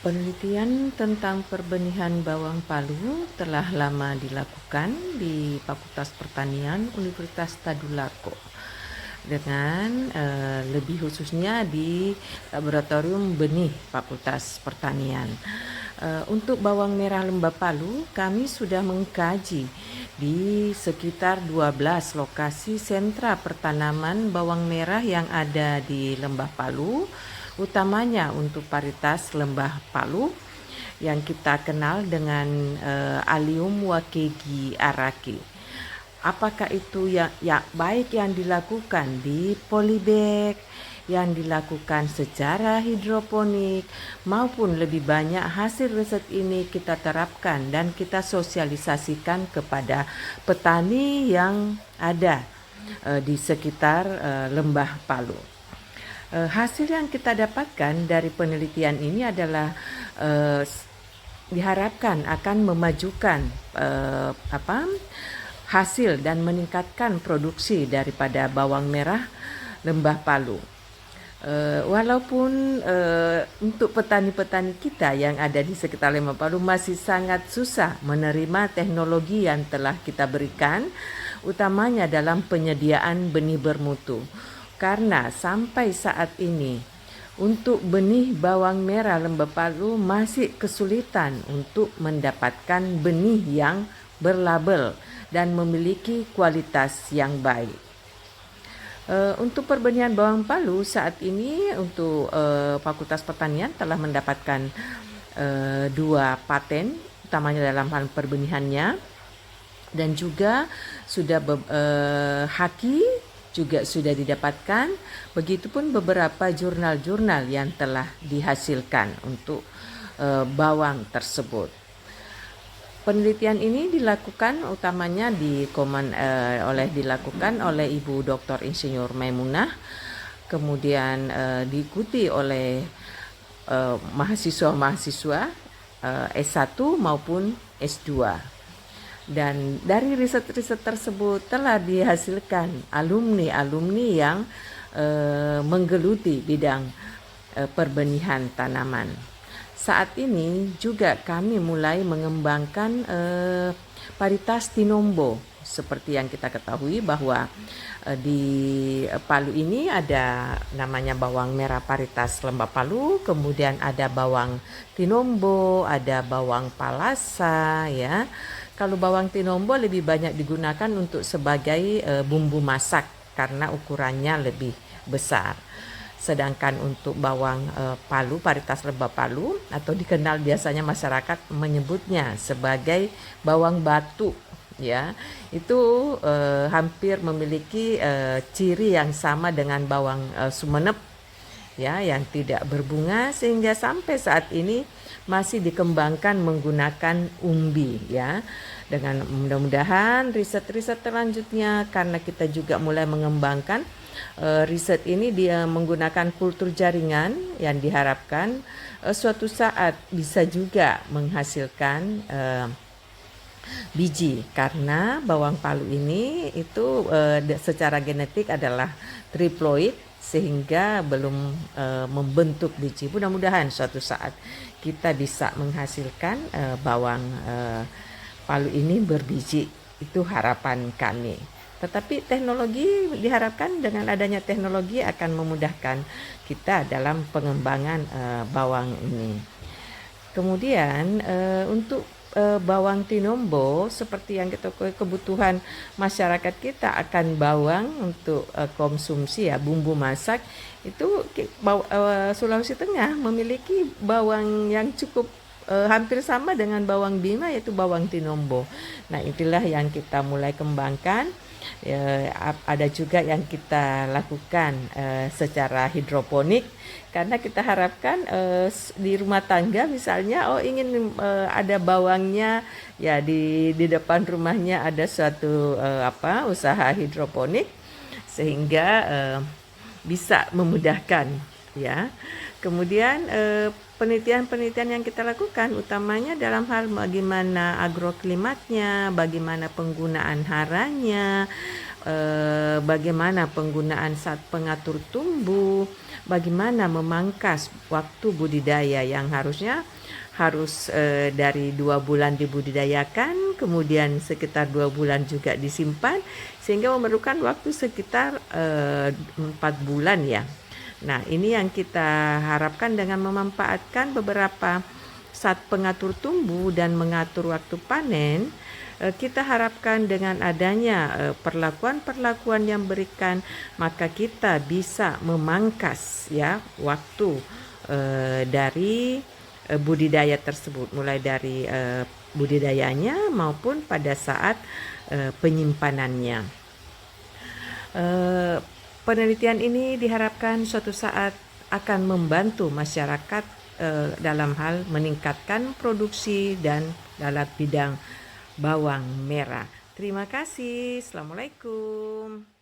Penelitian tentang perbenihan bawang palu telah lama dilakukan di Fakultas Pertanian Universitas Tadulako dengan lebih khususnya di Laboratorium Benih Fakultas Pertanian. Untuk bawang merah Lembah Palu, kami sudah mengkaji di sekitar 12 lokasi sentra pertanaman bawang merah yang ada di Lembah Palu, utamanya untuk varietas Lembah Palu yang kita kenal dengan Allium wakegi araki. Apakah itu yang baik yang dilakukan di polybag, yang dilakukan secara hidroponik, maupun lebih banyak hasil riset ini kita terapkan dan kita sosialisasikan kepada petani yang ada di sekitar Lembah Palu. Hasil yang kita dapatkan dari penelitian ini adalah diharapkan akan memajukan hasil dan meningkatkan produksi daripada bawang merah Lembah Palu. Walaupun untuk petani-petani kita yang ada di sekitar Lembah Palu masih sangat susah menerima teknologi yang telah kita berikan, utamanya dalam penyediaan benih bermutu. Karena sampai saat ini untuk benih bawang merah Lembah Palu masih kesulitan untuk mendapatkan benih yang berlabel dan memiliki kualitas yang baik. Untuk perbenihan bawang palu saat ini untuk Fakultas Pertanian telah mendapatkan 2 paten, utamanya dalam hal perbenihannya, dan juga sudah haki juga sudah didapatkan. Begitupun beberapa jurnal-jurnal yang telah dihasilkan untuk bawang tersebut. Penelitian ini dilakukan utamanya dilakukan oleh Ibu Dr. Insinyur Maimunah, kemudian diikuti oleh mahasiswa-mahasiswa S1 maupun S2. Dan dari riset-riset tersebut telah dihasilkan alumni-alumni yang menggeluti bidang perbenihan tanaman. Saat ini juga kami mulai mengembangkan varietas Tinombo. Seperti yang kita ketahui bahwa di Palu ini ada namanya bawang merah varietas Lembah Palu, kemudian ada bawang Tinombo, ada bawang Palasa ya. Kalau bawang Tinombo lebih banyak digunakan untuk sebagai bumbu masak karena ukurannya lebih besar. Sedangkan untuk bawang Palu, varietas Lembah Palu, atau dikenal biasanya masyarakat menyebutnya sebagai bawang batu, ya, itu hampir memiliki ciri yang sama dengan bawang Sumeneb, ya, yang tidak berbunga, sehingga sampai saat ini masih dikembangkan menggunakan umbi, ya. Dengan mudah-mudahan riset-riset selanjutnya, karena kita juga mulai mengembangkan riset ini dia menggunakan kultur jaringan yang diharapkan suatu saat bisa juga menghasilkan biji, karena bawang palu ini itu secara genetik adalah triploid sehingga belum membentuk biji. Mudah-mudahan suatu saat kita bisa menghasilkan bawang palu ini berbiji, itu harapan kami. Tetapi teknologi diharapkan dengan adanya teknologi akan memudahkan kita dalam pengembangan bawang ini. Kemudian untuk bawang Tinombo, seperti yang kita kebutuhan masyarakat kita akan bawang untuk konsumsi ya, bumbu masak, itu Sulawesi Tengah memiliki bawang yang cukup hampir sama dengan bawang Bima, yaitu bawang Tinombo. Nah, itulah yang kita mulai kembangkan. Ada juga yang kita lakukan secara hidroponik, karena kita harapkan di rumah tangga misalnya ingin ada bawangnya ya, di depan rumahnya ada suatu usaha hidroponik, sehingga bisa memudahkan ya. Kemudian penelitian-penelitian yang kita lakukan utamanya dalam hal bagaimana agroklimatnya, bagaimana penggunaan haranya, bagaimana penggunaan saat pengatur tumbuh, bagaimana memangkas waktu budidaya yang harusnya harus dari 2 bulan dibudidayakan, kemudian sekitar 2 bulan juga disimpan, sehingga memerlukan waktu sekitar 4 bulan ya. Nah, ini yang kita harapkan dengan memanfaatkan beberapa saat pengatur tumbuh dan mengatur waktu panen. Kita harapkan dengan adanya perlakuan-perlakuan yang berikan, maka kita bisa memangkas ya waktu dari budidaya tersebut, mulai dari budidayanya maupun pada saat penyimpanannya. Penelitian ini diharapkan suatu saat akan membantu masyarakat dalam hal meningkatkan produksi dan dalam bidang bawang merah. Terima kasih. Assalamualaikum.